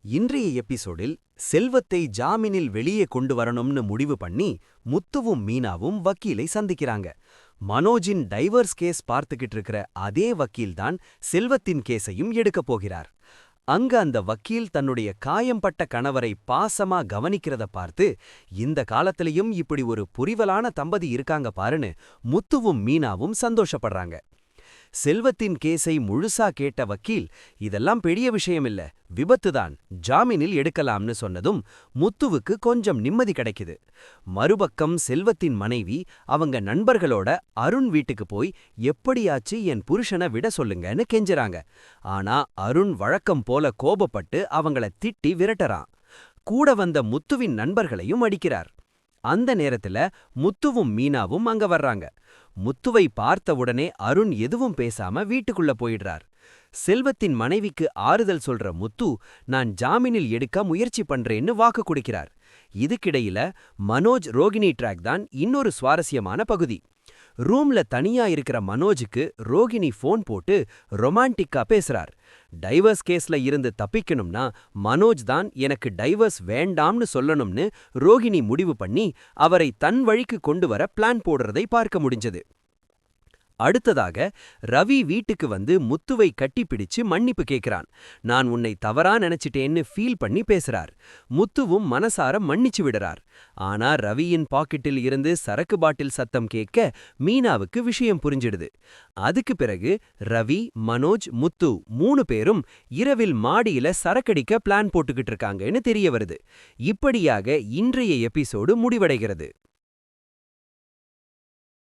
இன்றைய எபிசோடில் செல்வத்தை ஜாமீனில் வெளியே கொண்டு வரணும்னு முடிவு பண்ணி முத்துவும் மீனாவும் வக்கீலை சந்திக்கிறாங்க. மனோஜின் டைவர்ஸ் கேஸ் பார்த்துக்கிட்டு இருக்கிற அதே வக்கீல்தான் செல்வத்தின் கேஸையும் எடுக்கப் போகிறார். அங்க அந்த வக்கீல் தன்னுடைய காயம்பட்ட கணவரை பாசமா கவனிக்கிறத பார்த்து, இந்த காலத்திலையும் இப்படி ஒரு புரிவலான தம்பதி இருக்காங்க பாருன்னு முத்துவும் மீனாவும் சந்தோஷப்படுறாங்க. செல்வத்தின் கேஸை முழுசா கேட்ட வக்கீல், இதெல்லாம் பெரிய விஷயமில்ல, விபத்துதான், ஜாமீனில் எடுக்கலாம்னு சொன்னதும் முத்துவுக்கு கொஞ்சம் நிம்மதி கிடைக்குது. மறுபக்கம் செல்வத்தின் மனைவி அவங்க நண்பர்களோட அருண் வீட்டுக்கு போய் எப்படியாச்சு என் புருஷனை விட சொல்லுங்கன்னு கெஞ்சுறாங்க. ஆனா அருண் வழக்கம் போல கோபப்பட்டு அவங்கள திட்டி விரட்டறான். கூட வந்த முத்துவின் நண்பர்களையும் அடிக்கிறார். அந்த நேரத்துல முத்துவும் மீனாவும் அங்க வர்றாங்க. முத்துவை பார்த்தவுடனே அருண் எதுவும் பேசாம வீட்டுக்குள்ள போயிடுறார். செல்வத்தின் மனைவிக்கு ஆறுதல் சொல்ற முத்து, நான் ஜாமீனில் எடுக்க முயற்சி பண்றேன்னு வாக்கு கொடுக்கிறார். இதுக்கிடையில மனோஜ் ரோகிணி ட்ராக் தான் இன்னொரு சுவாரஸ்யமான பகுதி. ரூம்ல தனியா இருக்கிற மனோஜுக்கு ரோகிணி ஃபோன் போட்டு ரொமான்டிக்கா பேசுறார். டைவர்ஸ் கேஸ்ல இருந்து தப்பிக்கணும்னா மனோஜ் தான் எனக்கு டைவர்ஸ் வேண்டாம்னு சொல்லணும்னு ரோகிணி முடிவு பண்ணி அவரை தன் வழிக்கு கொண்டு வர பிளான் போடுறதை பார்க்க முடிஞ்சது. அடுத்ததாக ரவி வீட்டுக்கு வந்து முத்துவை கட்டிப்பிடிச்சு மன்னிப்பு கேட்கிறான். நான் உன்னை தவறா நினைச்சிட்டேன்னு ஃபீல் பண்ணி பேசுறார். முத்துவும் மனசார மன்னிச்சு விடுறார். ஆனா ரவியின் பாக்கெட்டில் இருந்து சரக்கு பாட்டில் சத்தம் கேட்க மீனாவுக்கு விஷயம் புரிஞ்சிடுது. அதுக்கு பிறகு ரவி, மனோஜ், முத்து 3 பேரும் இரவில் மாடியில சரக்கடிக்க பிளான் போட்டுக்கிட்டு இருக்காங்கன்னு தெரிய வருது. இப்படியாக இன்றைய எபிசோடு முடிவடைகிறது.